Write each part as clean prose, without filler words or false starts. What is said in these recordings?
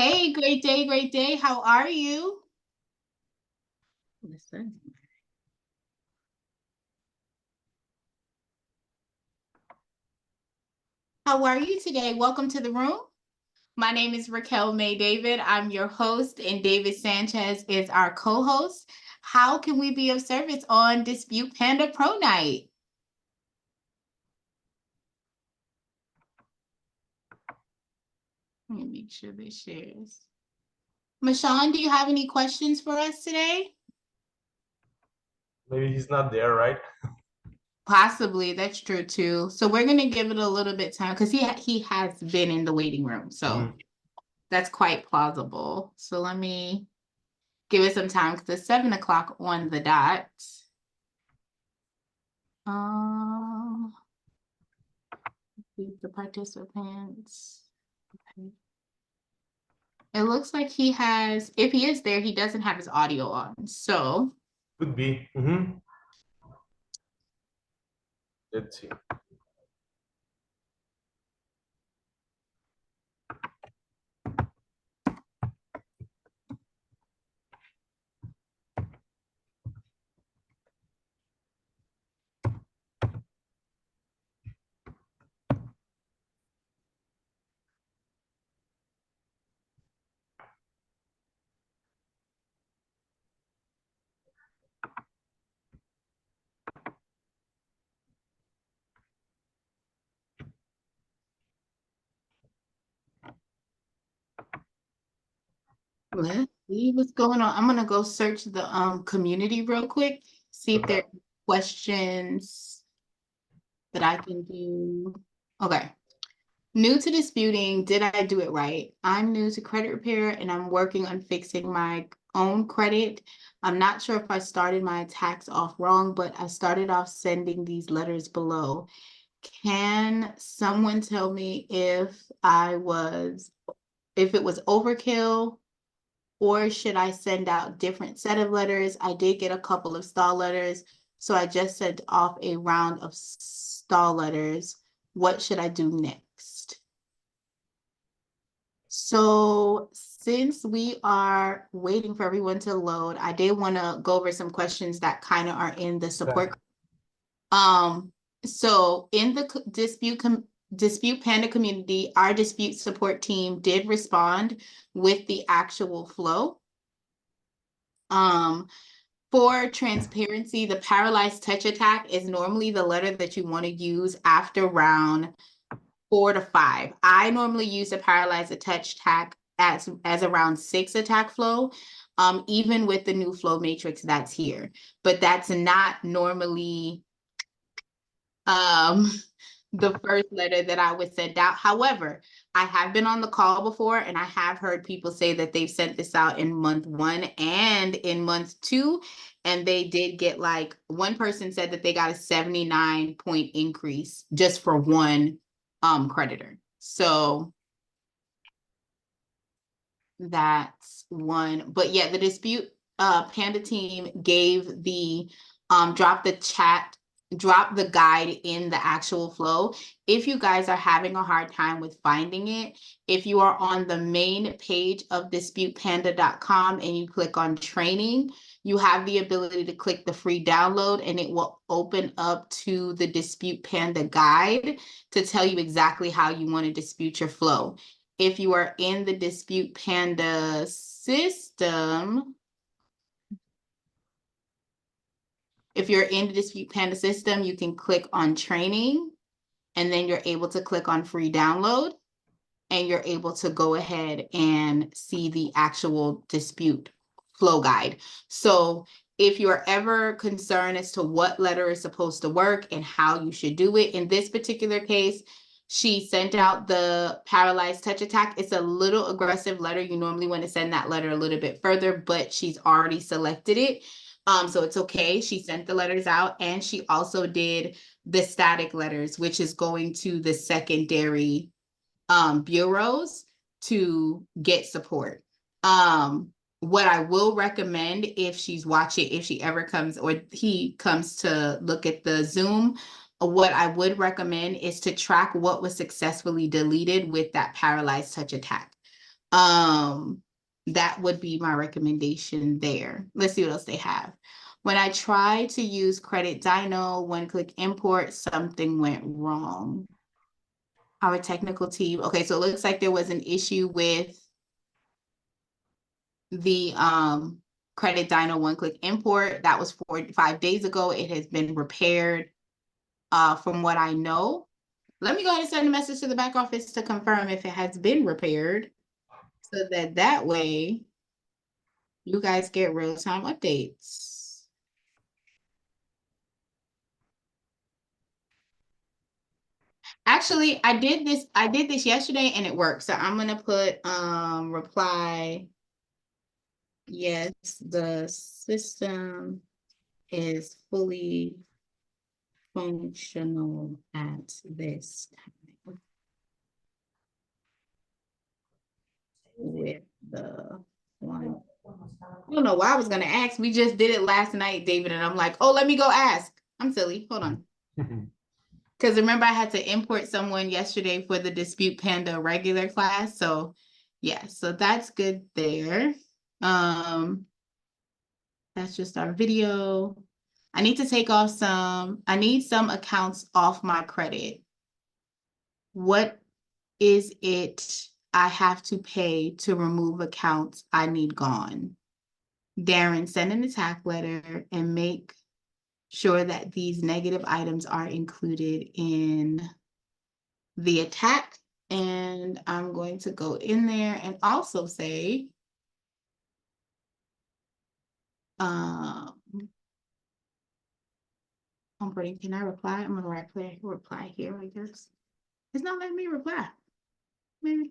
Hey, great day, great day. How are you? Listen. How are you today? Welcome to the room. My name is Raquel May David. I'm your host, and David Sanchez is our co-host. How can we be of service on Dispute Panda Pro Night? Let me make sure this shares. Mashawn, do you have any questions for us today? Maybe he's not there, right? Possibly, that's true too. So we're gonna give it a little bit time because he has been in the waiting room, so that's quite plausible. So let me give it some time because it's 7 o'clock on the dot. Um, the participants. Okay. It looks like he has, if he is there, he doesn't have his audio on. So Could be. Let's see. let's see what's going on. I'm gonna go search the community real quick, see if there Okay. are questions that I can do. Okay. New to disputing, did I do it right? I'm new to credit repair and I'm working on fixing my own credit. I'm not sure if I started my attacks off wrong, but I started off sending these letters below. Can someone tell me if it was overkill, or should I send out different set of letters? I did get a couple of stall letters, so I just sent off a round of stall letters. What should I do next? So since we are waiting for everyone to load, I did want to go over some questions that kind of are in the support. Okay. So in the dispute Panda community, our dispute support team did respond with the actual flow. For transparency, the paralyzed touch attack is normally the letter that you want to use after round 4 to 5. I normally use the paralyzed touch attack as around 6 attack flow, even with the new flow matrix that's here. But that's not normally the first letter that I would send out. However, I have been on the call before and I have heard people say that they've sent this out in month 1 and in month 2, and they did get, like, one person said that they got a 79-point increase just for one creditor. So that's one. But yeah, the dispute Panda team gave the drop the guide in the actual flow. If you guys are having a hard time with finding it, if you are on the main page of disputepanda.com and you click on training, you have the ability to click the free download and it will open up to the Dispute Panda guide to tell you exactly how you want to dispute your flow. If you are in the Dispute Panda system, if you're in the Dispute Panda system, you can click on training and then you're able to click on free download and you're able to go ahead and see the actual dispute flow guide. So if you're ever concerned as to what letter is supposed to work and how you should do it, in this particular case, she sent out the paralyzed touch attack. It's a little aggressive letter. You normally want to send that letter a little bit further, but she's already selected it. So it's okay. She sent the letters out and she also did the static letters, which is going to the secondary bureaus to get support. What I will recommend if she's watching, if she ever comes or he comes to look at the Zoom, what I would recommend is to track what was successfully deleted with that paralyzed touch attack. That would be my recommendation there. Let's see what else they have. When I tried to use Credit Dino, one-click import, something went wrong. Our technical team. Okay, so it looks like there was an issue with the Credit Dino one-click import. That was 4 to 5 days ago. It has been repaired. From what I know, let me go ahead and send a message to the back office to confirm if it has been repaired, so that way you guys get real-time updates. Actually, I did this yesterday and it worked. So I'm gonna put reply, yes, the system is fully functional at this time with the one. I don't know why I was gonna ask. We just did it last night, David, and I'm like, oh, let me go ask. I'm silly. Hold on. Because remember, I had to import someone yesterday for the Dispute Panda regular class. So yeah, so that's good there. That's just our video. I need to take off I need some accounts off my credit. What is it I have to pay to remove accounts I need gone? Darren, send an attack letter and make sure that these negative items are included in the attack. And I'm going to go in there and also say, can I reply? I'm gonna reply here, I guess. It's not letting me reply. Maybe.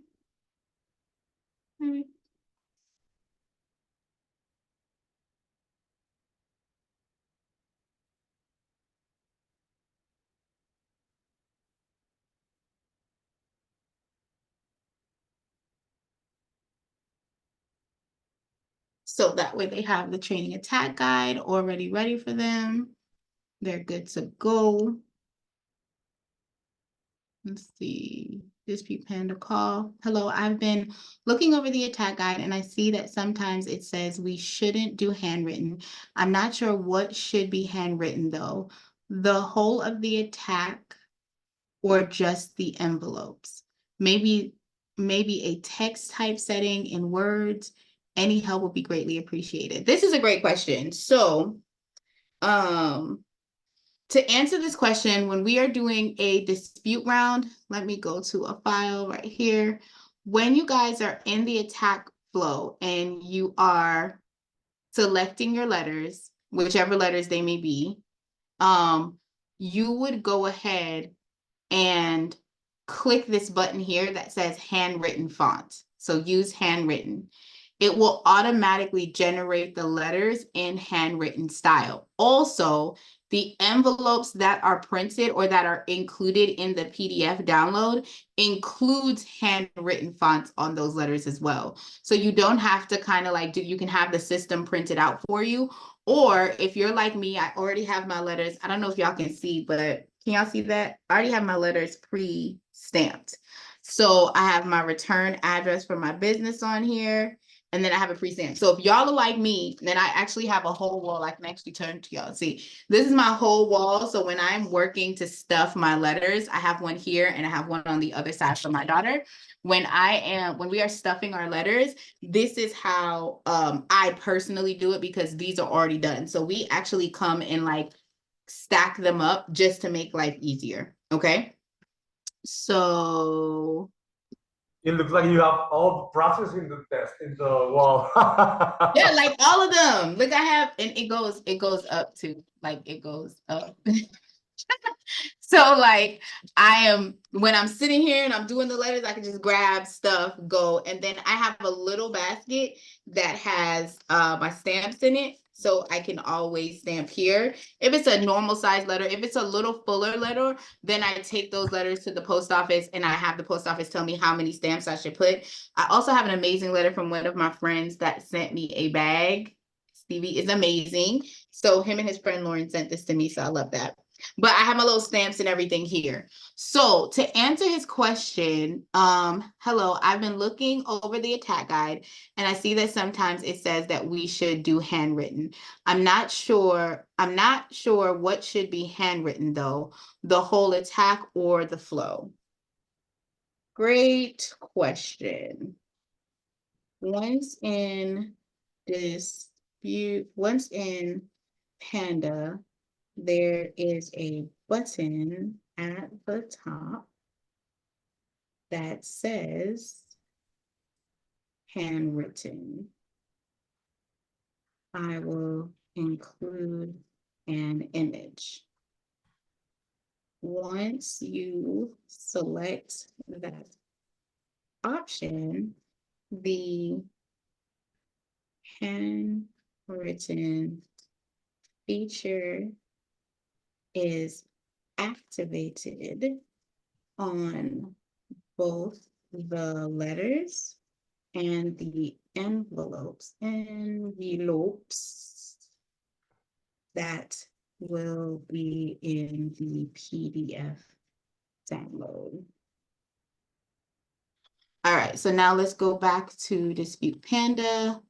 So that way they have the training attack guide already ready for them. They're good to go. Let's see, Dispute Panda call. Hello, I've been looking over the attack guide and I see that sometimes it says we shouldn't do handwritten. I'm not sure what should be handwritten though. The whole of the attack or just the envelopes? Maybe a text type setting in words. Any help would be greatly appreciated. This is a great question. So, to answer this question, when we are doing a dispute round, let me go to a file right here. When you guys are in the attack flow and you are selecting your letters, whichever letters they may be, you would go ahead and click this button here that says handwritten font. So use handwritten. It will automatically generate the letters in handwritten style. Also, the envelopes that are printed or that are included in the PDF download includes handwritten fonts on those letters as well. So you don't have to kind of like you can have the system printed out for you. Or if you're like me, I already have my letters. I don't know if y'all can see, but can y'all see that? I already have my letters pre-stamped. So I have my return address for my business on here. And then I have a pre-stamp. So if y'all are like me, then I actually have a whole wall. I can actually turn to y'all. See, this is my whole wall. So when I'm working to stuff my letters, I have one here and I have one on the other side for my daughter. When we are stuffing our letters, this is how I personally do it because these are already done. So we actually come and like stack them up just to make life easier. Okay. So it looks like you have all the process in the wall. yeah, like all of them. Look, I have, and it goes up to like it goes up. So like when I'm sitting here and I'm doing the letters, I can just grab stuff, go, and then I have a little basket that has my stamps in it. So I can always stamp here. If it's a normal size letter, if it's a little fuller letter, then I take those letters to the post office and I have the post office tell me how many stamps I should put. I also have an amazing letter from one of my friends that sent me a bag. Stevie is amazing. So him and his friend Lauren sent this to me, so I love that. But I have my little stamps and everything here. So to answer his question, hello, I've been looking over the attack guide and I see that sometimes it says that we should do handwritten. I'm not sure what should be handwritten though, the whole attack or the flow. Great question. Once in Panda, there is a button at the top that says handwritten. I will include an image. Once you select that option, the handwritten feature is activated on both the letters and the envelopes that will be in the PDF download. All right, so now let's go back to Dispute Panda.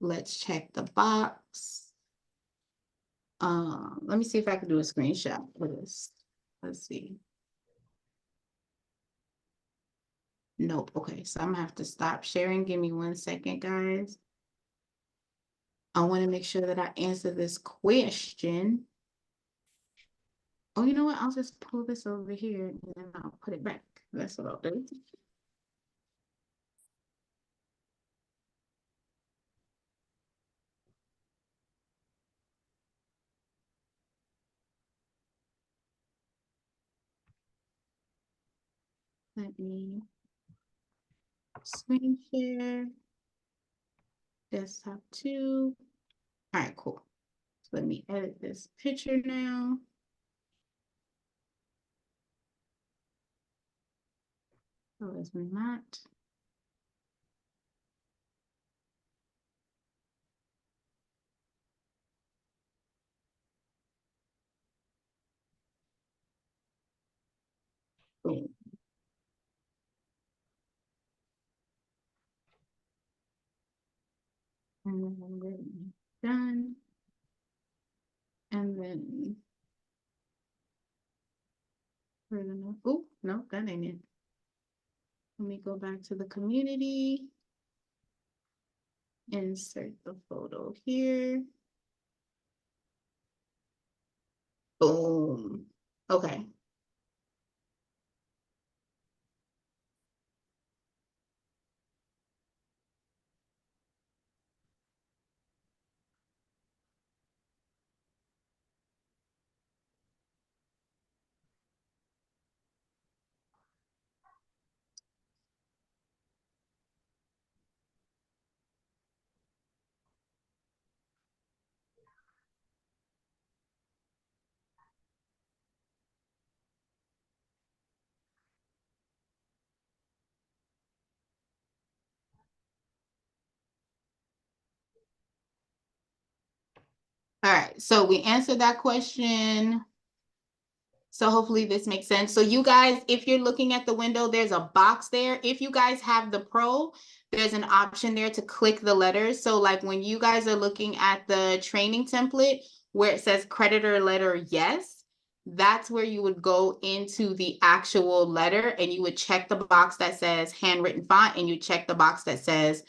Let's check the box. Let me see if I can do a screenshot for this. Let's see. Nope. Okay, so I'm gonna have to stop sharing. Give me 1 second, guys. I want to make sure that I answer this question. Oh, you know what? I'll just pull this over here and then I'll put it back. That's what I'll do. Let me screen share. Desktop 2. All right, cool. So let me edit this picture now. So it's not. Boom. And then we're done. And then we're gonna, oh, no, that ain't it. Let me go back to the community. Insert the photo here. Boom. Okay. All right, so we answered that question. So hopefully this makes sense. So you guys, if you're looking at the window, there's a box there. If you guys have the Pro, there's an option there to click the letters. So like when you guys are looking at the training template where it says creditor letter yes, that's where you would go into the actual letter and you would check the box that says handwritten font and you check the box that says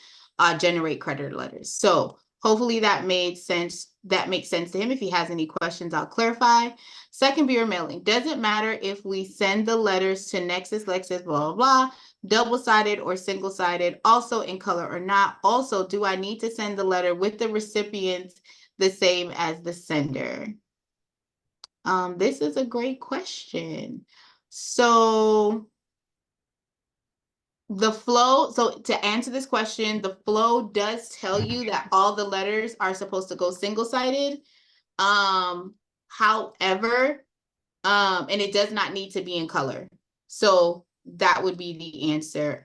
generate creditor letters. So hopefully that made sense. That makes sense to him. If he has any questions, I'll clarify. Second viewer mailing. Doesn't matter if we send the letters to Nexus, Lexus, blah, blah, blah, double-sided or single-sided, also in color or not. Also, do I need to send the letter with the recipients the same as the sender? This is a great question. So the flow, so to answer this question, the flow does tell you that all the letters are supposed to go single-sided. However, and it does not need to be in color. So that would be the answer.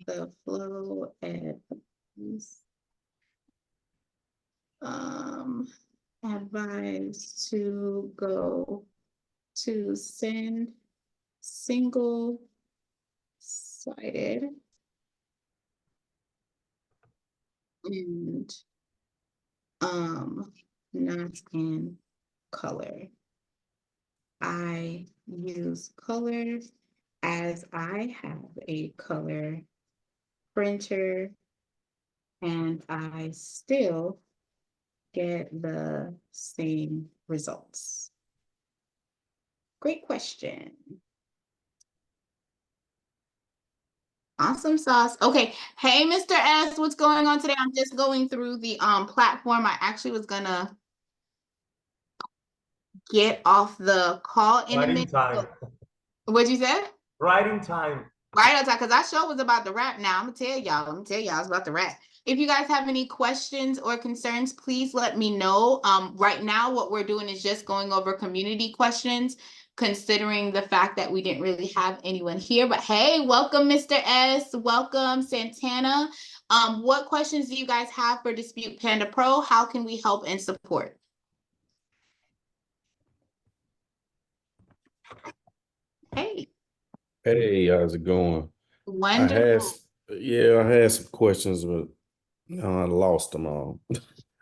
The flow adds, advised to go to send single-sided and not in color. I use color as I have a color printer and I still get the same results. Great question. Awesome sauce. Okay. Hey, Mr. S, what's going on today? I'm just going through the platform. I actually was gonna get off the call in a Right in minute. time. What'd you say? Right in time. Right on time, because our show was about to wrap now. I'm gonna tell y'all, it's about to wrap. If you guys have any questions or concerns, please let me know. Right now, what we're doing is just going over community questions, considering the fact that we didn't really have anyone here. But hey, welcome, Mr. S. Welcome, Santana. What questions do you guys have for Dispute Panda Pro? How can we help and support? Hey, Hey, how's it going? I had, wonderful. yeah, I had some questions, but no, I lost them all.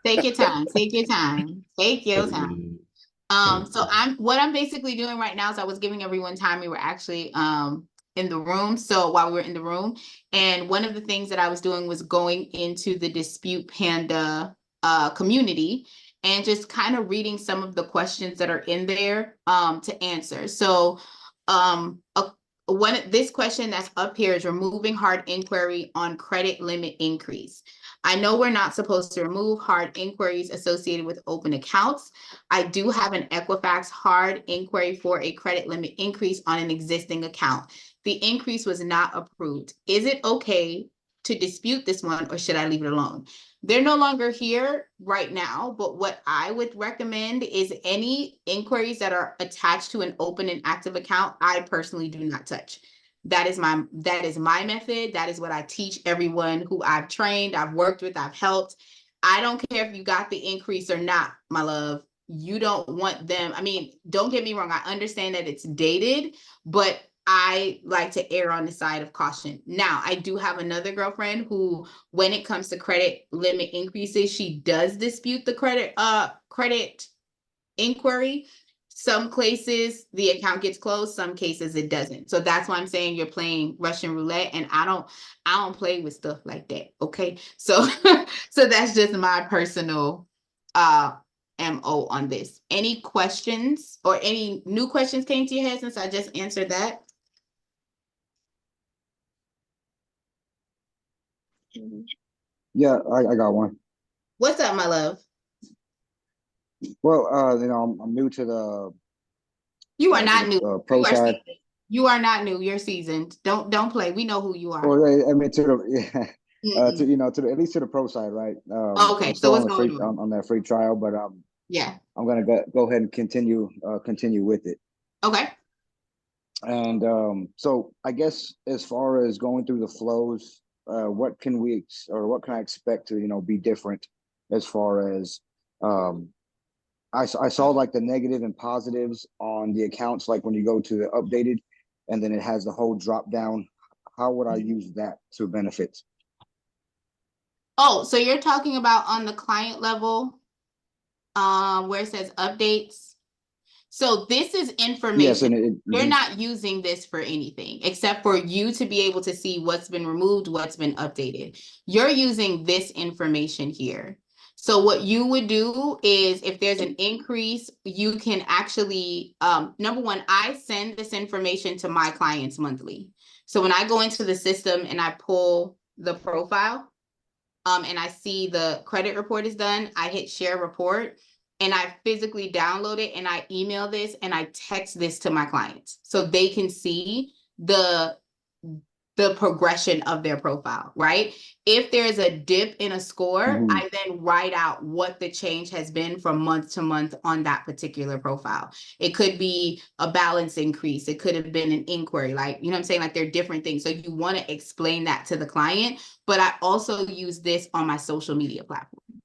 Take your time. Take your time. Take your time. So what I'm basically doing right now is I was giving everyone time. We were actually in the room. So while we were in the room, and one of the things that I was doing was going into the Dispute Panda community and just kind of reading some of the questions that are in there to answer. So this question that's up here is removing hard inquiry on credit limit increase. I know we're not supposed to remove hard inquiries associated with open accounts. I do have an Equifax hard inquiry for a credit limit increase on an existing account. The increase was not approved. Is it okay to dispute this one or should I leave it alone? They're no longer here right now, but what I would recommend is any inquiries that are attached to an open and active account, I personally do not touch. That is my method. That is what I teach everyone who I've trained, I've worked with, I've helped. I don't care if you got the increase or not, my love. You don't want them. I mean, don't get me wrong. I understand that it's dated, but I like to err on the side of caution. Now, I do have another girlfriend who, when it comes to credit limit increases, she does dispute the credit inquiry. Some cases the account gets closed, some cases it doesn't. So that's why I'm saying you're playing Russian roulette, and I don't play with stuff like that. Okay. So so that's just my personal MO on this. Any questions or any new questions came to your head since I just answered that? Yeah, I got one. What's up, my love? Well, I'm new to the You are not new. pro You are side. seasoned. You are not new. You're seasoned. Don't play. We know who you are. Or I mean, to the to at least to the pro side, right? Okay, I'm so still what's on the going free on? on that free trial, but Yeah. I'm gonna go ahead and continue with it. Okay. And so I guess as far as going through the flows, what can I expect to be different as far as I saw like the negative and positives on the accounts, like when you go to the updated and then it has the whole drop down. How would I use that to benefit? Oh, so you're talking about on the client level, where it says updates. So this is information. Yes, and you're not using this for anything except for you to be able to see what's been removed, what's been updated. You're using this information here. So what you would do is if there's an increase, you can actually, number one, I send this information to my clients monthly. So when I go into the system and I pull the profile, and I see the credit report is done, I hit share report and I physically download it and I email this and I text this to my clients so they can see the progression of their profile, right? If there's a dip in a score, I then write out what the change has been from month to month on that particular profile. It could be a balance increase. It could have been an inquiry, like, you know what I'm saying? Like they're different things. So you want to explain that to the client, but I also use this on my social media platform.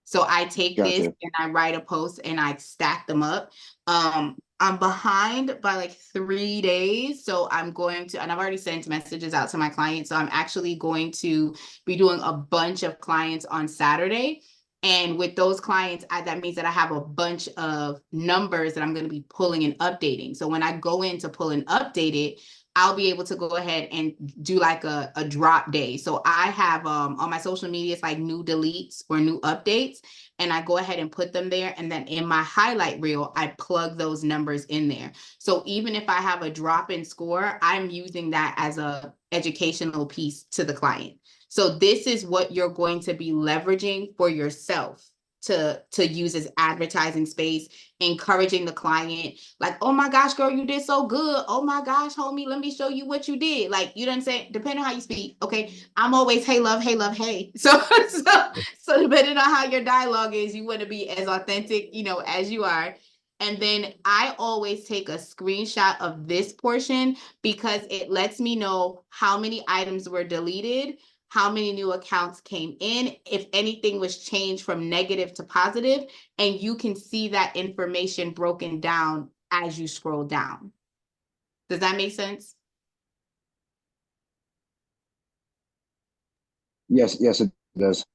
So I take this Gotcha. and I write a post and I stack them up. I'm behind by like 3 days. So I'm going to, and I've already sent messages out to my clients. So I'm actually going to be doing a bunch of clients on Saturday. And with those clients, that means that I have a bunch of numbers that I'm going to be pulling and updating. So when I go in to pull and update it, I'll be able to go ahead and do like a drop day. So I have on my social media, it's like new deletes or new updates. And I go ahead and put them there. And then in my highlight reel, I plug those numbers in there. So even if I have a drop in score, I'm using that as a educational piece to the client. So this is what you're going to be leveraging for yourself to use as advertising space, encouraging the client, like, oh my gosh, girl, you did so good. Oh my gosh, homie, let me show you what you did. Like, you didn't say, depending on how you speak. Okay. I'm always, hey, love, hey, love, hey. So depending on how your dialogue is, you want to be as authentic, as you are. And then I always take a screenshot of this portion because it lets me know how many items were deleted, how many new accounts came in, if anything was changed from negative to positive, and you can see that information broken down as you scroll down. Does that make sense? Yes, it does.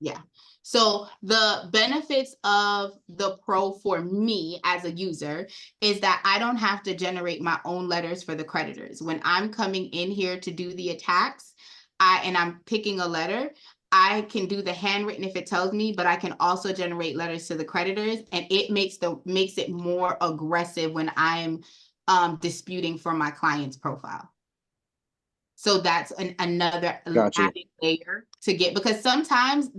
Yeah. So the benefits of the Pro for me as a user is that I don't have to generate my own letters for the creditors. When I'm coming in here to do the attacks, and I'm picking a letter, I can do the handwritten if it tells me, but I can also generate letters to the creditors, and it makes it more aggressive when I'm disputing for my client's profile. So that's another Gotcha. added layer to get, because sometimes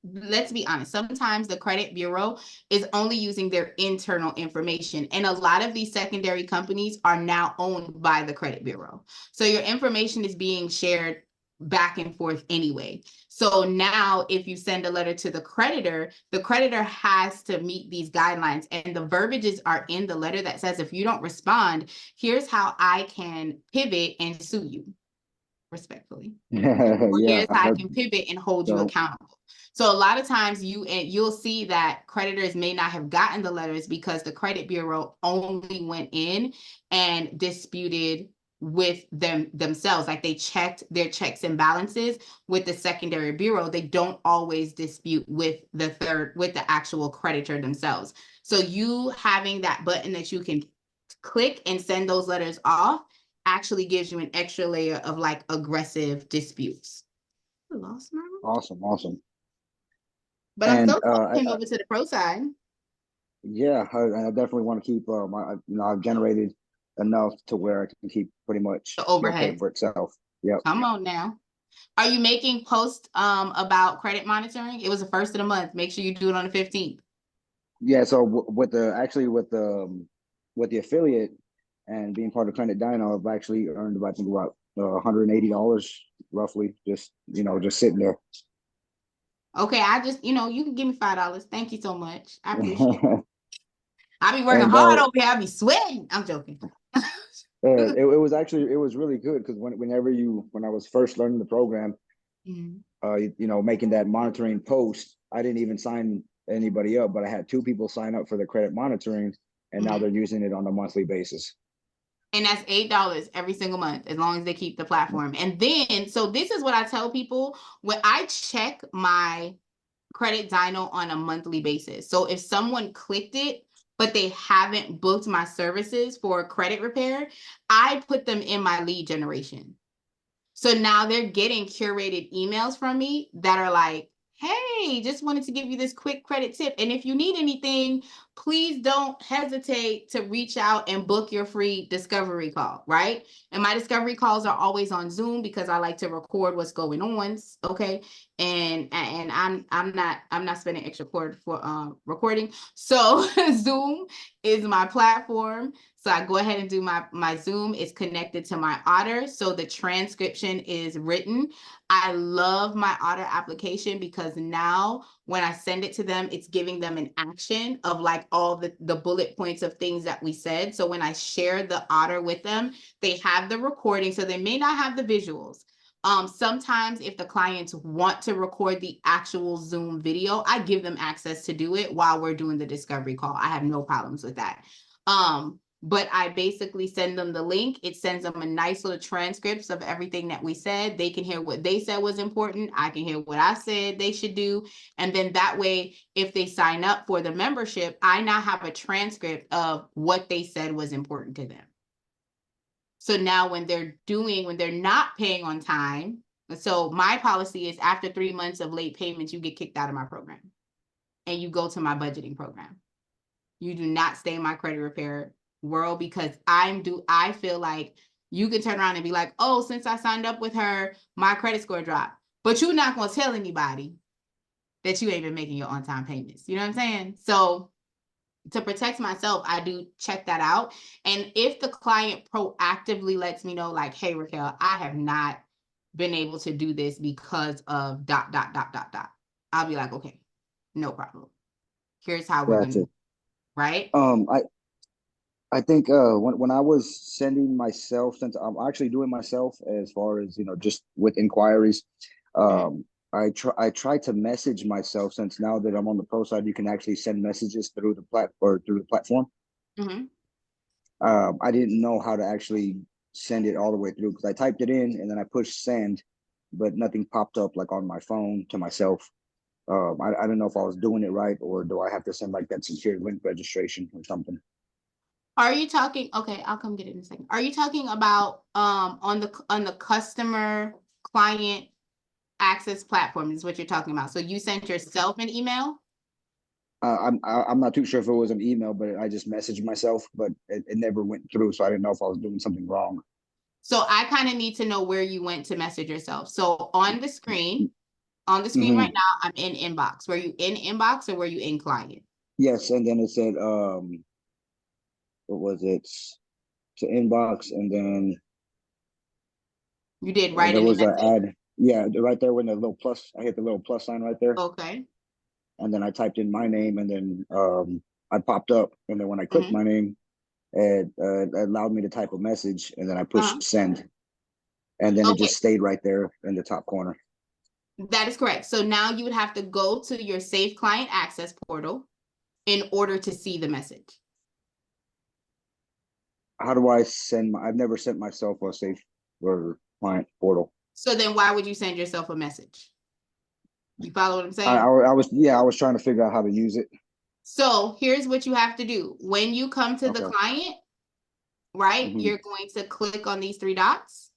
let's be honest, sometimes the credit bureau is only using their internal information. And a lot of these secondary companies are now owned by the credit bureau. So your information is being shared back and forth anyway. So now if you send a letter to the creditor has to meet these guidelines, and the verbiages are in the letter that says, if you don't respond, here's how I can pivot and sue you. Respectfully. Or Yeah, here's how I can pivot and hold you so accountable. So a lot of times you'll see that creditors may not have gotten the letters because the credit bureau only went in and disputed with themselves. Like they checked their checks and balances with the secondary bureau. They don't always dispute with the actual creditor themselves. So you having that button that you can click and send those letters off actually gives you an extra layer of like aggressive disputes. I lost my remote. awesome. But I'm And still talking over to the pro side. yeah, I definitely want to keep I've generated enough to where I can keep pretty much The overhead. paying for itself. Yep. Come on now. Are you making posts about credit monitoring? It was the first of the month. Make sure you do it on the 15th. Yeah. So with the affiliate and being part of Planet Dino, I've actually earned I think about $180 roughly, just sitting there. Okay, I just, you can give me $5. Thank you so much. I appreciate it. I be working And hard over here. I be sweating. I'm joking. it was really good because when I was first learning the program, making that monitoring post, I didn't even sign anybody up, but I had 2 people sign up for the credit monitoring, and now they're using it on a monthly basis. And that's $8 every single month, as long as they keep the platform. And then, so this is what I tell people when I check my Credit Dino on a monthly basis. So if someone clicked it, but they haven't booked my services for credit repair, I put them in my lead generation. So now they're getting curated emails from me that are like, hey, just wanted to give you this quick credit tip. And if you need anything, please don't hesitate to reach out and book your free discovery call, right? And my discovery calls are always on Zoom because I like to record what's going on. Okay. And I'm not spending extra cord for recording. So Zoom is my platform. So I go ahead and do my Zoom. It's connected to my Otter. So the transcription is written. I love my Otter application because now when I send it to them, it's giving them an action of like all the bullet points of things that we said. So when I share the Otter with them, they have the recording. So they may not have the visuals, Sometimes if the clients want to record the actual Zoom video, I give them access to do it while we're doing the discovery call. I have no problems with that. But I basically send them the link. It sends them a nice little transcripts of everything that we said. They can hear what they said was important. I can hear what I said they should do. And then that way, if they sign up for the membership, I now have a transcript of what they said was important to them. So now when they're not paying on time, so my policy is after 3 months of late payments, you get kicked out of my program and you go to my budgeting program. You do not stay in my credit repair world, because I feel like you can turn around and be like, oh, since I signed up with her, my credit score dropped. But you're not going to tell anybody that you ain't been making your on-time payments. You know what I'm saying? So to protect myself, I do check that out. And if the client proactively lets me know, like, hey, Raquel, I have not been able to do this because of ... I'll be like, okay, no problem. Here's how we're going to, right? I think when I was sending myself, since I'm actually doing myself as far as, you know, just with inquiries, I try to message myself, since now that I'm on the pro side, you can actually send messages through the platform. I didn't know how to actually send it all the way through, because I typed it in and then I pushed send, but nothing popped up like on my phone to myself. I don't know if I was doing it right, or do I have to send like that secure link registration or something? Are you talking, okay, I'll come get it in a second. Are you talking about on the customer client access platform is what you're talking about? So you sent yourself an email? I'm not too sure if it was an email, but I just messaged myself, but it never went through, so I didn't know if I was doing something wrong. So I kind of need to know where you went to message yourself. So on the screen right now, I'm in inbox. Were you in inbox or were you in client? Yes, and then it said what was it? To inbox, and then You did right there in the was an message? ad. Yeah, right there when the little plus, I hit the little plus sign right there. Okay. And then I typed in my name, and then I popped up, and then when I clicked my name, it allowed me to type a message, and then I pushed send, and then it just stayed right there in the top corner. That is correct. So now you would have to go to your Safe Client Access portal in order to see the message. How do I send I've never sent myself a Safe or Client portal. So then why would you send yourself a message? You follow what I'm saying? I was trying to figure out how to use it. So here's what you have to do. When you come to the client, right, you're going to click on these 3 dots.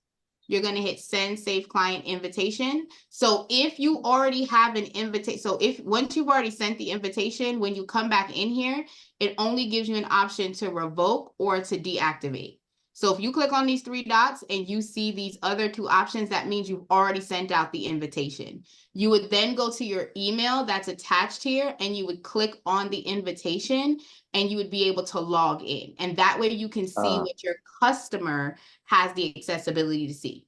You're going to hit send safe client invitation. So if you already have an invitation, so once you've already sent the invitation, when you come back in here, it only gives you an option to revoke or to deactivate. So if you click on these 3 dots and you see these other 2 options, that means you've already sent out the invitation. You would then go to your email that's attached here and you would click on the invitation and you would be able to log in. And that way you can see what your customer has the accessibility to see.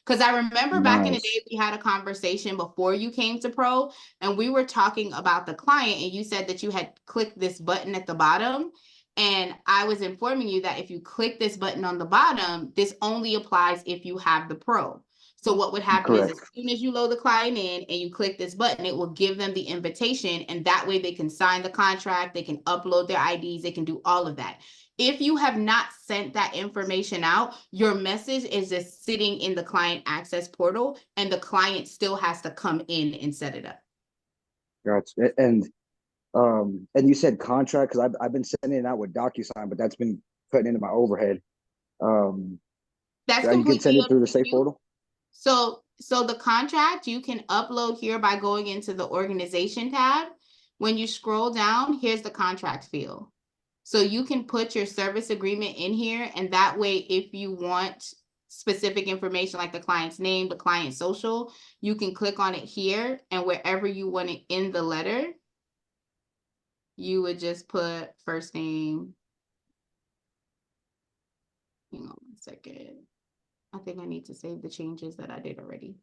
Because I remember back in the day, we had a conversation before you came to Pro, and we were talking about the client, and you said that you had clicked this button at the bottom. And I was informing you that if you click this button on the bottom, this only applies if you have the Pro. So what would happen is as soon as you load the client in and you click this button, it will give them the invitation, and that way they can sign the contract, they can upload their IDs, they can do all of that. If you have not sent that information out, your message is just sitting in the client access portal and the client still has to come in and set it up. Gotcha. And you said contract, because I've been sending it out with DocuSign, but that's been cutting into my overhead. That's you can send it through the Safe portal? So the contract you can upload here by going into the organization tab. When you scroll down, here's the contract field. So you can put your service agreement in here, and that way, if you want specific information like the client's name, the client's social, you can click on it here, and wherever you want it in the letter, you would just put first name. Hang on 1 second. I think I need to save the changes that I did already.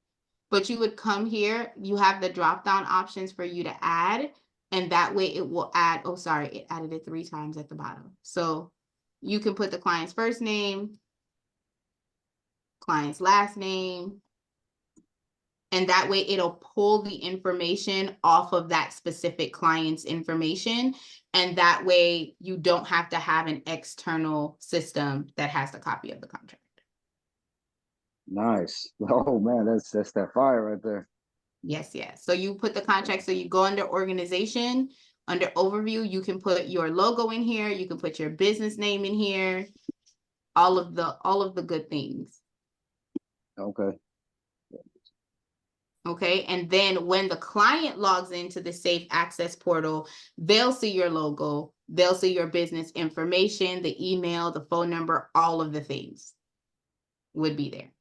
But you would come here, you have the drop-down options for you to add, and that way it will add, oh, sorry, it added it 3 times at the bottom. So you can put the client's first name, client's last name, And that way it'll pull the information off of that specific client's information. And that way you don't have to have an external system that has the copy of the contract. Nice. Oh man, that's that fire right there. Yes, yes. So you put the contract, so you go under organization, under overview, you can put your logo in here, you can put your business name in here, all of the good things. Okay. Okay, and then when the client logs into the Safe Access portal, they'll see your logo, they'll see your business information, the email, the phone number, all of the things would be there.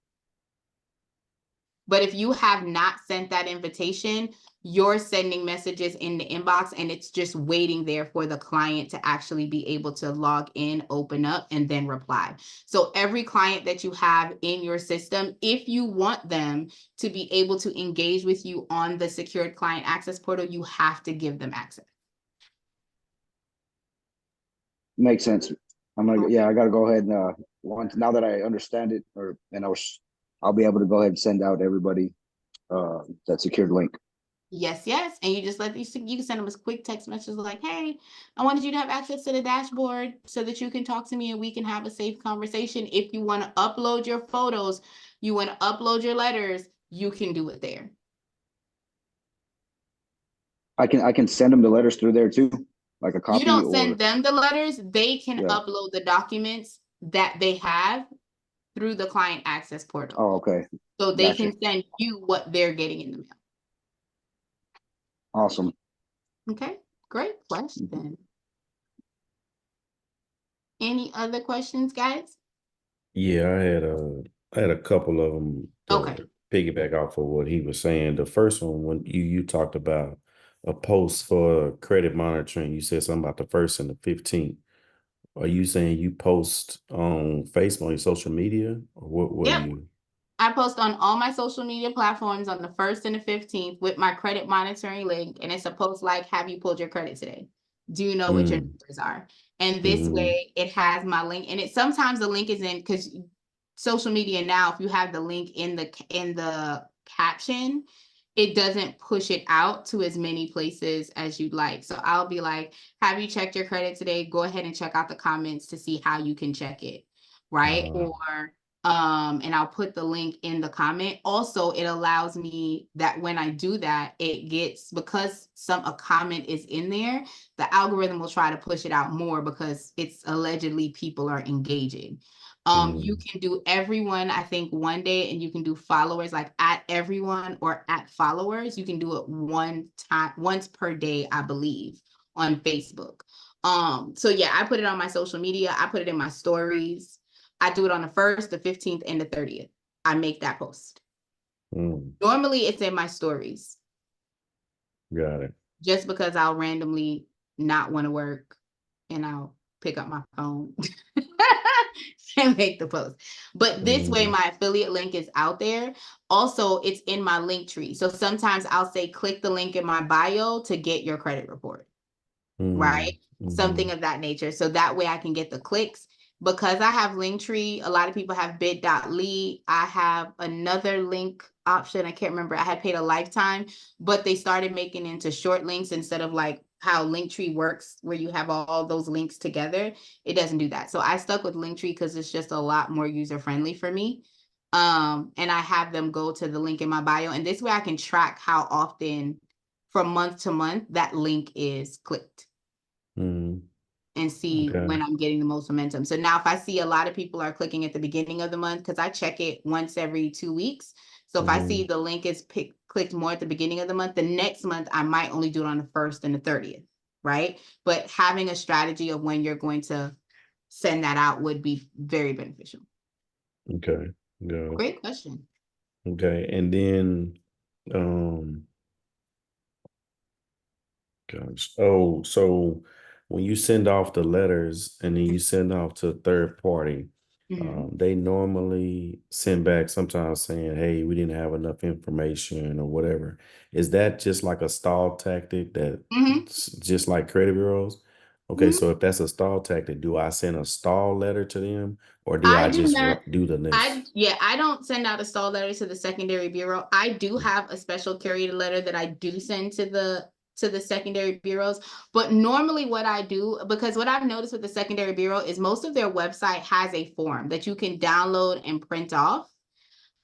But if you have not sent that invitation, you're sending messages in the inbox and it's just waiting there for the client to actually be able to log in, open up, and then reply. So every client that you have in your system, if you want them to be able to engage with you on the secured client access portal, you have to give them access. Makes sense. Okay. I gotta go ahead and once now that I understand it, I'll be able to go ahead and send out everybody that secured link. Yes, yes. And you just you can send them a quick text message like, hey, I wanted you to have access to the dashboard so that you can talk to me and we can have a safe conversation. If you want to upload your photos, you want to upload your letters, you can do it there. I can send them the letters through there too, like a copy. You don't send them the letters, they can Yeah. upload the documents that they have through the client access portal. Oh, okay. So they Gotcha. can send you what they're getting in the mail. Awesome. Okay, great question. Any other questions, guys? Yeah, I had a couple of them to Okay. piggyback off of what he was saying. The first one, when you talked about a post for credit monitoring, you said something about the 1st and the 15th. Are you saying you post on Facebook, on your social media, or what Yep. do you? I post on all my social media platforms on the 1st and the 15th with my credit monitoring link. And it's a post like, have you pulled your credit today? Do you know what your numbers are? And this way it has my link. And it sometimes the link is in, because social media now, if you have the link in the caption, it doesn't push it out to as many places as you'd like. So I'll be like, have you checked your credit today? Go ahead and check out the comments to see how you can check it. Right. Or and I'll put the link in the comment. Also, it allows me that when I do that, it gets, because a comment is in there, the algorithm will try to push it out more because it's allegedly people are engaging. You can do everyone, I think, one day, and you can do followers, like at everyone or at followers. You can do it once per day, I believe, on Facebook. So yeah, I put it on my social media. I put it in my stories. I do it on the 1st, the 15th, and the 30th. I make that post. Normally it's in my stories. Got it. Just because I'll randomly not want to work and I'll pick up my phone and make the post. But this way my affiliate link is out there. Also, it's in my link tree. So sometimes I'll say, click the link in my bio to get your credit report. Right? Something of that nature. So that way I can get the clicks. Because I have Linktree, a lot of people have bit.ly. I have another link option. I can't remember. I had paid a lifetime, but they started making into short links instead of like how Linktree works, where you have all those links together. It doesn't do that. So I stuck with Linktree because it's just a lot more user friendly for me. And I have them go to the link in my bio. And this way I can track how often from month to month that link is clicked. And see when I'm getting the most momentum. So now if I see a lot of people are clicking at the beginning of the month, because I check it once every 2 weeks. So if I see the link is clicked more at the beginning of the month, the next month I might only do it on the 1st and the 30th, right? But having a strategy of when you're going to send that out would be very beneficial. Okay. Good. Great question. Okay. And then gosh. Oh, so when you send off the letters and then you send off to a third party, they normally send back sometimes saying, hey, we didn't have enough information or whatever. Is that just like a stall tactic that just like credit bureaus? Okay, Mhm. so if that's a stall tactic, do I send a stall letter to them or do I I do just not. do the next? I don't send out a stall letter to the secondary bureau. I do Mm. have a special curated letter that I do send to the secondary bureaus. But normally what I do, because what I've noticed with the secondary bureau is most of their website has a form that you can download and print off.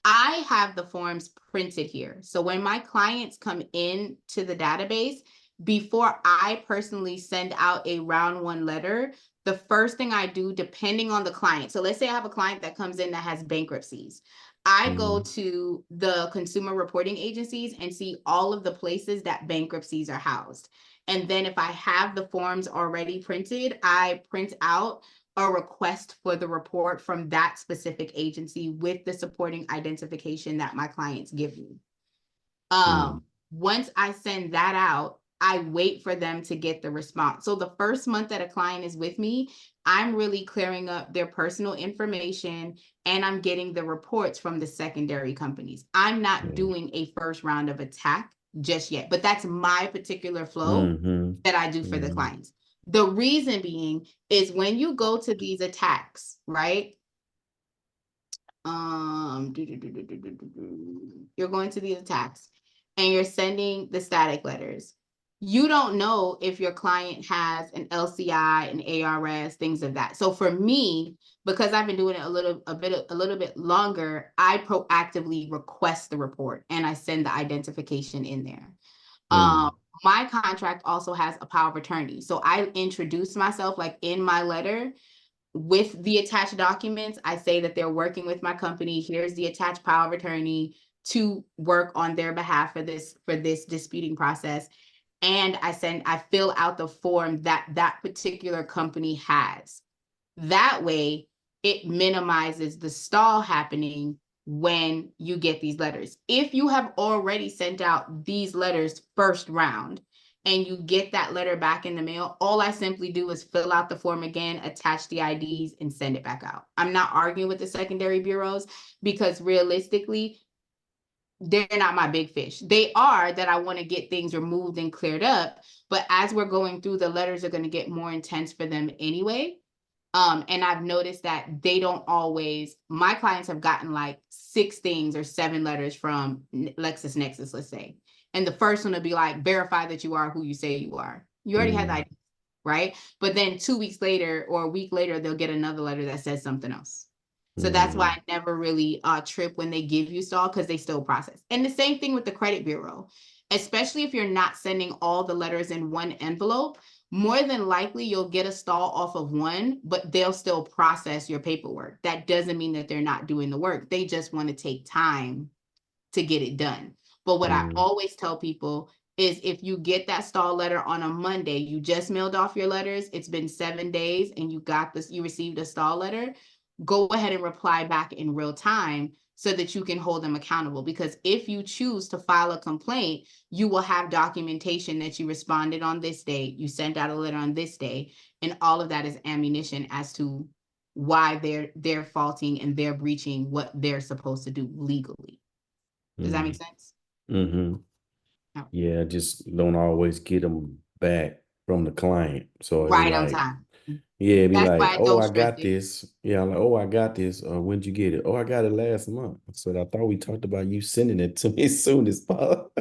I have the forms printed here. So when my clients come in to the database, before I personally send out a round one letter, the first thing I do, depending on the client. So let's say I have a client that comes in that has bankruptcies. I go Mhm. to the consumer reporting agencies and see all of the places that bankruptcies are housed. And then if I have the forms already printed, I print out a request for the report from that specific agency with the supporting identification that my clients give me. Mm. Once I send that out, I wait for them to get the response. So the first month that a client is with me, I'm really clearing up their personal information and I'm getting the reports from the secondary companies. I'm not Yeah. doing a first round of attack just yet, but that's my particular flow Mhm. that I do for the Mhm. clients. The reason being is when you go to these attacks, right? You're going to these attacks and you're sending the static letters. You don't know if your client has an LCI, an ARS, things of that. So for me, because I've been doing it a little bit longer, I proactively request the report and I send the identification in there. Um, Mm. my contract also has a power of attorney. So I introduce myself like in my letter with the attached documents. I say that they're working with my company. Here's the attached power of attorney to work on their behalf for this disputing process. And I fill out the form that that particular company has. That way, it minimizes the stall happening when you get these letters. If you have already sent out these letters first round and you get that letter back in the mail, all I simply do is fill out the form again, attach the IDs, and send it back out. I'm not arguing with the secondary bureaus because realistically, they're not my big fish. They are that I want to get things removed and cleared up. But as we're going through, the letters are going to get more intense for them anyway. And I've noticed that they don't always, my clients have gotten like 6 things or 7 letters from LexisNexis, let's say. And the first one will be like, verify that you are who you say you are. You already had the Mm. ID, right? But then 2 weeks later or a week later, they'll get another letter that says something else. So that's why Mm. I never really trip when they give you stall because they still process. And the same thing with the credit bureau, especially if you're not sending all the letters in one envelope. More than likely you'll get a stall off of one, but they'll still process your paperwork. That doesn't mean that they're not doing the work. They just want to take time to get it done. But what I Mm. always tell people is if you get that stall letter on a Monday, you just mailed off your letters, it's been 7 days and you got this, you received a stall letter, go ahead and reply back in real time so that you can hold them accountable. Because if you choose to file a complaint, you will have documentation that you responded on this date, you sent out a letter on this day, and all of that is ammunition as to why they're faulting and they're breaching what they're supposed to do legally. Does that make Mm. sense? Mhm. No. Yeah, just don't always get them back from the client. So it'd be Right on like, time. yeah, it'd be That's like, why I oh, don't I stress got it. this. Yeah, I'm like, oh, I got this. When'd you get it? Oh, I got it last month. I said, I thought we talked about you sending it to me as soon as possible.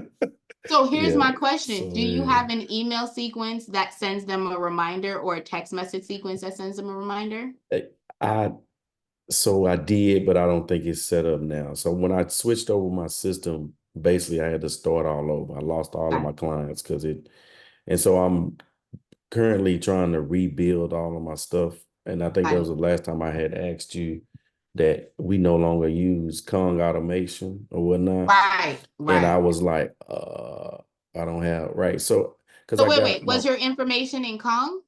So here's Yeah. my question. So Do you yeah. have an email sequence that sends them a reminder or a text message sequence that sends them a reminder? I So I did, but I don't think it's set up now. So when I switched over my system, basically I had to start all over. I lost all of Got my it. clients and so I'm currently trying to rebuild all of my stuff. And I think Got that was it. the last time I had asked you that we no longer use Kong automation or whatnot. Right, And I right. was like, I don't have, right. So, because So I wait, got wait. my Was your information in Kong?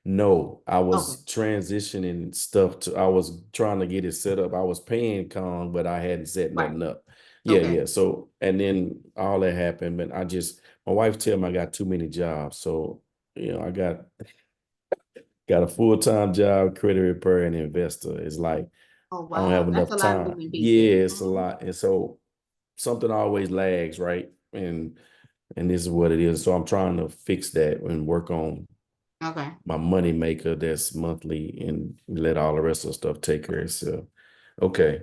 no, I Okay, was transitioning stuff I was trying to get it set up. I was paying Kong, but I hadn't set right. nothing up. Yeah, Okay. yeah. So, and then all that happened, but my wife tell me I got too many jobs. So, I got a full-time job, credit repair and investor. It's like, Oh, I don't have wow. That's enough a lot of time. moving Yeah, pieces. it's a lot. And so something always lags, right? And this is what it is. So I'm trying to fix that and work on Okay. my money maker that's monthly, and let all the rest of the stuff take care of itself. Okay.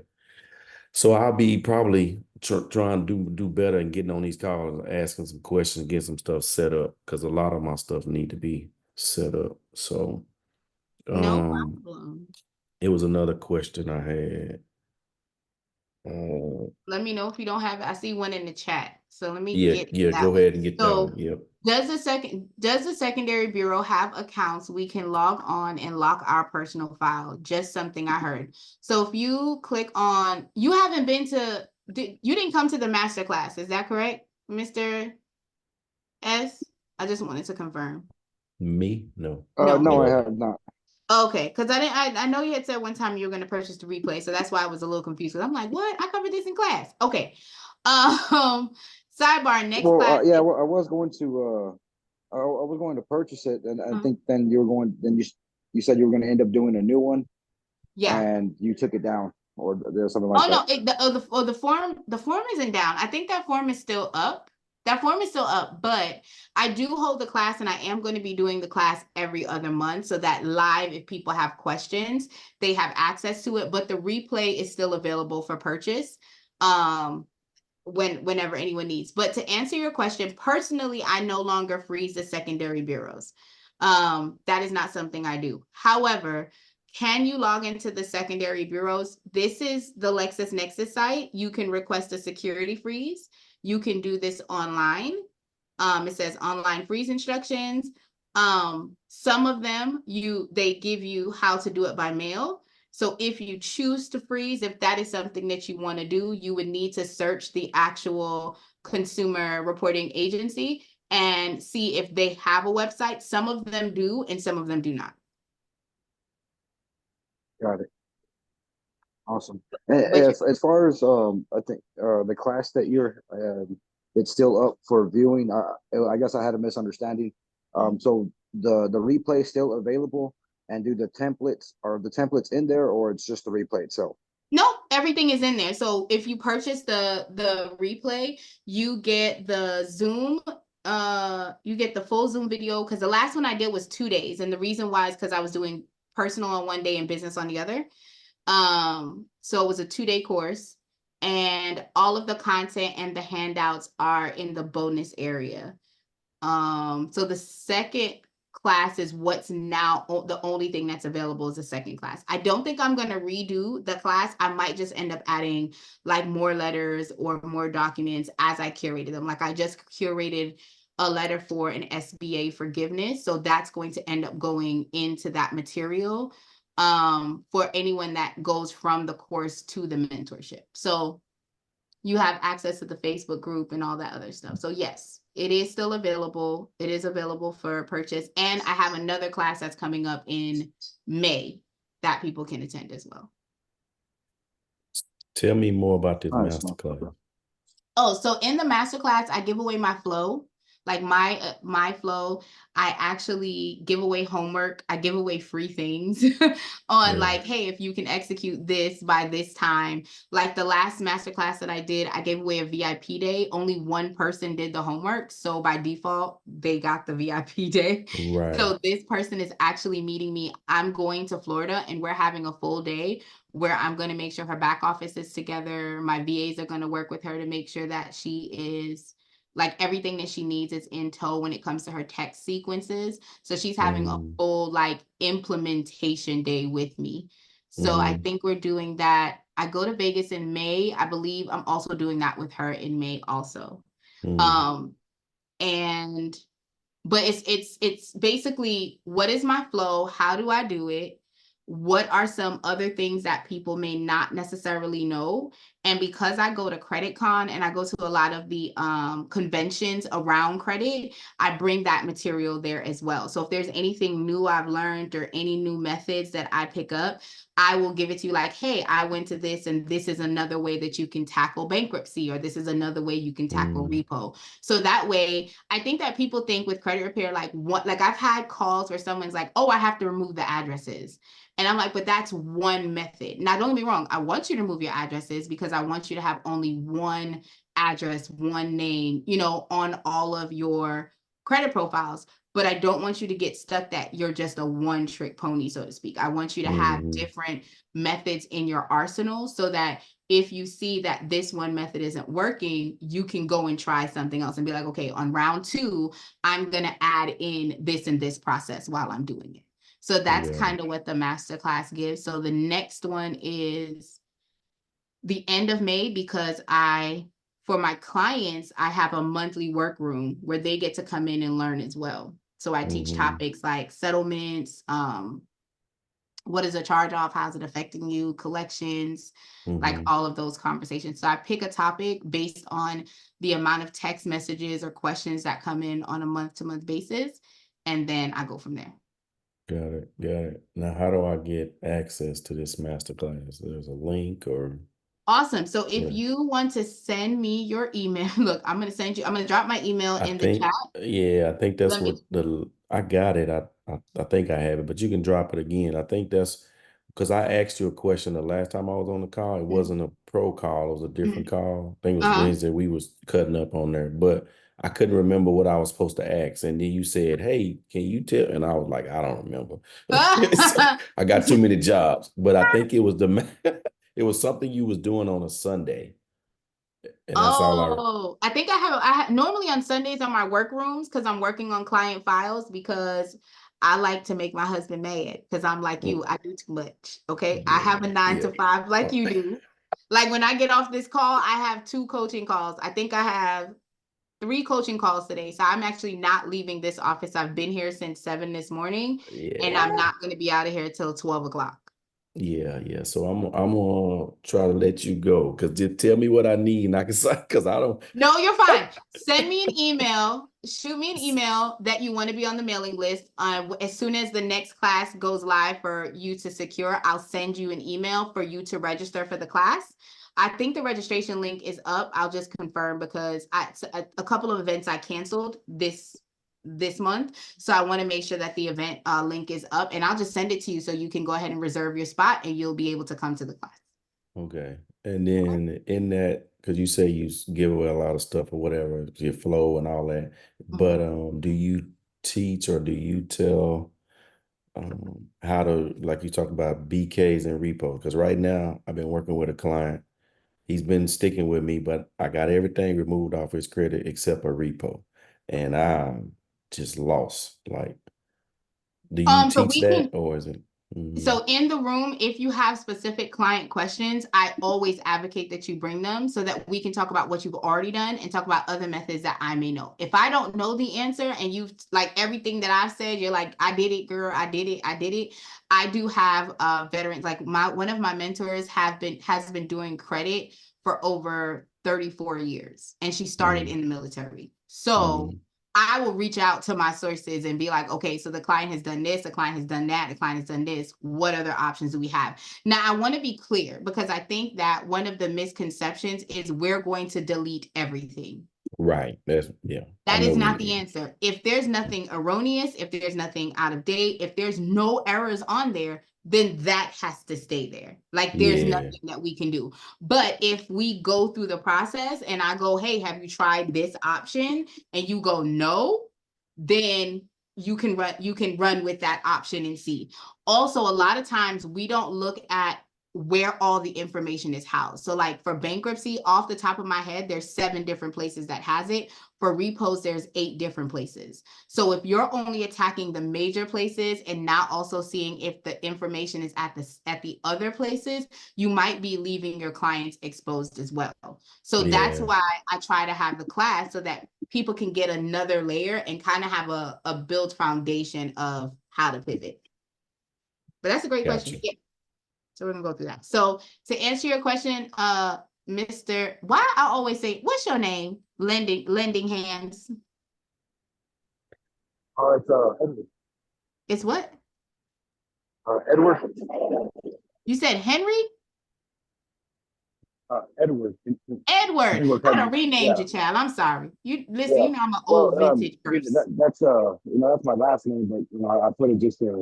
So I'll be probably trying to do better and getting on these calls, asking some questions, get some stuff set up, because a lot of my stuff need to be set up. So No um problem. it was another question I had. Let me know if you don't have it. I see one in the chat. So let me Yeah, get yeah, that go one. ahead and get that So one. Yep. does the secondary bureau have accounts we can log on and lock our personal file? Just something I heard. So if you click on, you haven't been to, you didn't come to the master class, is that correct, Mr. S? I just wanted to confirm. Me? No. No. No, I Okay. have not. Okay, because I know you had said one time you were going to purchase the replay, so that's why I was a little confused. 'Cause I'm like, what? I covered this in class. Okay. Sidebar, next Well, class. yeah, I was going to I was going to purchase it, and I think then you were going. Then you said you were going to end up doing a new one, Yeah. and you took it down, or there's something like Oh that. no, the form isn't down. I think that form is still up. That form is still up, but I do hold the class, and I am going to be doing the class every other month, so that live, if people have questions, they have access to it. But the replay is still available for purchase. Whenever anyone needs. But to answer your question, personally, I no longer freeze the secondary bureaus. That is not something I do. However, can you log into the secondary bureaus? This is the LexisNexis site. You can request a security freeze. You can do this online. It says online freeze instructions. Some of them they give you how to do it by mail. So if you choose to freeze, if that is something that you want to do, you would need to search the actual consumer reporting agency and see if they have a website. Some of them do, and some of them do not. Got it. Awesome. And But as far as I think the class that you're it's still up for viewing. I guess I had a misunderstanding. So the replay is still available, and do the templates in there, or it's just the replay itself? no, everything is in there. So if you purchase the replay, you get the Zoom, you get the full Zoom video, because the last one I did was 2 days. And the reason why is because I was doing personal on one day and business on the other. So it was a 2-day course, and all of the content and the handouts are in the bonus area. So the second class is what's now the only thing that's available is the second class. I don't think I'm going to redo the class. I might just end up adding like more letters or more documents as I curated them. Like I just curated a letter for an SBA forgiveness. So that's going to end up going into that material for anyone that goes from the course to the mentorship. So you have access to the Facebook group and all that other stuff. So yes, it is still available. It is available for purchase. And I have another class that's coming up in May that people can attend as well. Tell me more about this Nice. masterclass. Oh, so in the masterclass, I give away my flow. Like my flow, I actually give away homework. I give away free things on like, hey, if you can execute this by this time. Like the last masterclass that I did, I gave away a VIP day. Only one person did the homework. So by default, they got the VIP day. Right. So this person is actually meeting me. I'm going to Florida and we're having a full day where I'm going to make sure her back office is together. My VAs are going to work with her to make sure that she is like everything that she needs is in tow when it comes to her text sequences. So she's having a full like implementation day with me. So I think we're doing that. I go to Vegas in May. I believe I'm also doing that with her in May also. And but it's basically, what is my flow? How do I do it? What are some other things that people may not necessarily know? And because I go to CreditCon and I go to a lot of the conventions around credit, I bring that material there as well. So if there's anything new I've learned or any new methods that I pick up, I will give it to you like, hey, I went to this and this is another way that you can tackle bankruptcy, or this is another way you can tackle repo. So that way, I think that people think with credit repair, like what, like I've had calls where someone's like, oh, I have to remove the addresses. And I'm like, but that's one method. Now, don't get me wrong. I want you to move your addresses because I want you to have only one address, one name, you know, on all of your credit profiles. but I don't want you to get stuck that you're just a one trick pony, so to speak. I want you to have Mhm. different methods in your arsenal so that if you see that this one method isn't working, you can go and try something else and be like, okay, on round 2, I'm going to add in this and this process while I'm doing it. So that's Yeah. kind of what the masterclass gives. So the next one is the end of May, because for my clients, I have a monthly workroom where they get to come in and learn as well. So I teach Mhm. topics like settlements, what is a charge off, how's it affecting you, collections, like Mhm. all of those conversations. So I pick a topic based on the amount of text messages or questions that come in on a month-to-month basis, and then I go from there. Got it. Got it. Now, how do I get access to this masterclass? There's a link or Awesome. So if where? you want to send me your email, look, I'm going to drop my email I in the chat. think, yeah, I think that's Let me, what I got it. I think I have it, but you can drop it again. I think that's because I asked you a question the last time I was on the call. It wasn't a pro call, it was a different call. I think it was uh-huh. Wednesday. We was cutting up on there, but I couldn't remember what I was supposed to ask. And then you said, "Hey, can you tell?" And I was like, "I don't remember." So I got too many jobs, but I think it was it was something you was doing on a Sunday, and that's all I. Oh, I think I have normally on Sundays on my work rooms because I'm working on client files, because I like to make my husband mad because I'm like you, I do too much. Okay. I have a Yeah, 9 yeah. to 5 like Oh, you do. Like when I get off this call, I have 2 coaching calls. I think I have 3 coaching calls today. So I'm actually not leaving this office. I've been here since 7 this morning, and I'm yeah. not going to be out of here till 12 o'clock. Yeah, yeah. So I'm gonna try to let you go because just tell me what I need and I can say because I don't. No, you're fine. Send me an email. Shoot me an email that you want to be on the mailing list. As soon as the next class goes live for you to secure, I'll send you an email for you to register for the class. I think the registration link is up. I'll just confirm because a couple of events I canceled this month. So I want to make sure that the event link is up, and I'll just send it to you so you can go ahead and reserve your spot and you'll be able to come to the class. Okay. And then in that, because you say you give away a lot of stuff or whatever, your flow and all that, but do you teach or do you tell how to, like you talk about BKs and repos? Because right now I've been working with a client. He's been sticking with me, but I got everything removed off his credit except a repo. And I'm just lost. Like, do you So teach we can that or is it? Mhm. So in the room, if you have specific client questions, I always advocate that you bring them so that we can talk about what you've already done and talk about other methods that I may know. If I don't know the answer and you've like everything that I've said, you're like, I did it, girl, I did it, I did it. I do have veterans, like one of my mentors has been doing credit for over 34 years, and she started Mhm. in the military. So Mhm. I will reach out to my sources and be like, okay, so the client has done this, the client has done that, the client has done this. What other options do we have? Now, I want to be clear because I think that one of the misconceptions is we're going to delete everything. Right. That's yeah. I That know is what you not the mean. answer. If there's nothing erroneous, if there's nothing out of date, if there's no errors on there, then that has to stay there. Like there's Yeah. nothing that we can do. But if we go through the process and I go, hey, have you tried this option? And you go, no, then you can run with that option and see. Also, a lot of times we don't look at where all the information is housed. So like for bankruptcy, off the top of my head, there's 7 different places that has it. For repos, there's 8 different places. So if you're only attacking the major places and not also seeing if the information is at the other places, you might be leaving your clients exposed as well. So that's Yeah. why I try to have the class so that people can get another layer and kind of have a built foundation of how to pivot. But that's a great question. Gotcha. Yeah. So we're gonna go through that. So to answer your question, Mr. Why I always say, what's your name? Lending hands. It's Edward. It's what? Edward. You said Henry? Edward. Edward. Edward I done Henry. renamed Yeah, you, child. I'm sorry. You listen, yeah. you know I'm an Well, old vintage that, person. that's that's my last name, but I put it just there.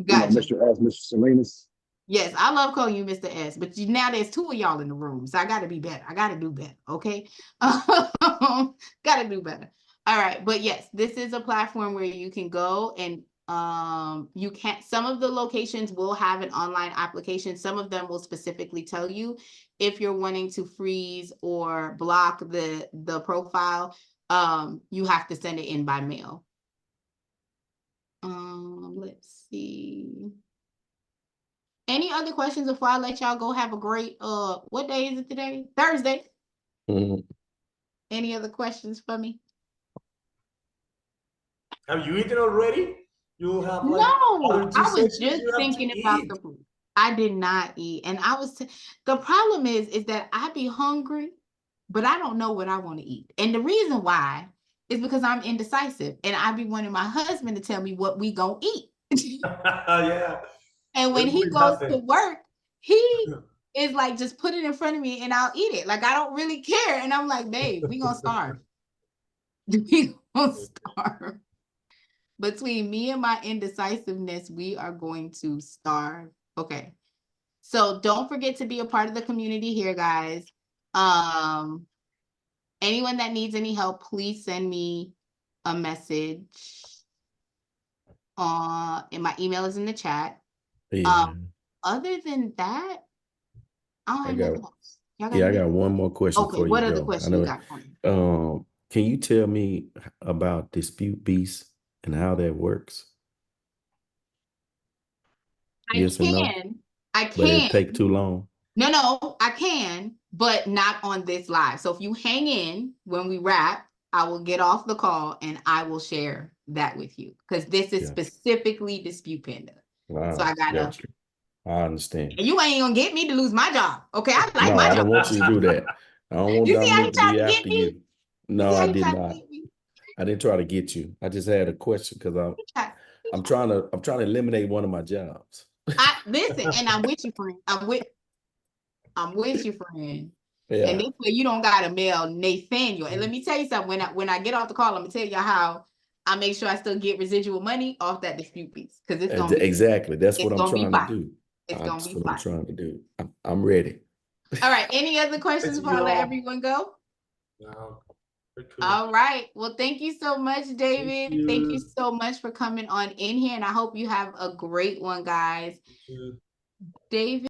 Gotcha. Mr. S, Mr. Salinas. Yes, I love calling you Mr. S, but now there's 2 of y'all in the room, so I gotta be better. I gotta do better, okay? Gotta do better. All right, but yes, this is a platform where you can go and you can't, some of the locations will have an online application. Some of them will specifically tell you if you're wanting to freeze or block the profile, you have to send it in by mail. Let's see. Any other questions before I let y'all go have a great what day is it today? Thursday. Mhm. Any other questions for me? Have you eaten already? You have like No, other two I was sessions just you have to thinking about eat. the food. I did not eat, and I was the problem is that I be hungry, but I don't know what I want to eat. And the reason why is because I'm indecisive, and I be wanting my husband to tell me what we gonna eat. Yeah, And when he everybody goes has to them. work, he is like, just put it in front of me and I'll eat it. Like I don't really care. And I'm like, babe, we gonna starve. We gonna starve. Between me and my indecisiveness, we are going to starve. Okay. So don't forget to be a part of the community here, guys. Anyone that needs any help, please send me a message. And my email is in the chat. Yeah, Other than that, I don't I have got. nothing else. Y'all got Yeah, I anything? got one more question Okay, before you what other go. I question you know. got for me? Can you tell me about Dispute Beast and how that works? I Yes or no? can. I But it can. take too long. No, I can, but not on this live. So if you hang in when we wrap, I will get off the call and I will share that with you because this is Yeah. specifically Dispute Panda. So I gotta, Got you. I understand. and you ain't gonna get me to lose my job. Okay, I like No, my I job. don't want you to do that. I don't want You see how he Dominique to tried be to get after me? you. You No, see I how he did tried to not. get me? I didn't try to get you. I just had a question because He tried. I'm trying to eliminate one of my jobs. I listen, and I'm with you, friend. I'm with you, friend. And Yeah. this way you don't gotta mail Nathaniel. And let me tell you something. When I get off the call, I'm gonna tell you how I make sure I still get residual money off that dispute piece because Exactly. That's what it's I'm gonna be trying to fine. do. It's gonna That's be what I'm fine. trying to do. I'm ready. All right. Any other I questions see before I you let all. everyone go? No, very cool. All right. Well, thank you so much, David. Thank you you. so much for coming on in here, and I hope you have a great one, guys. You too. David.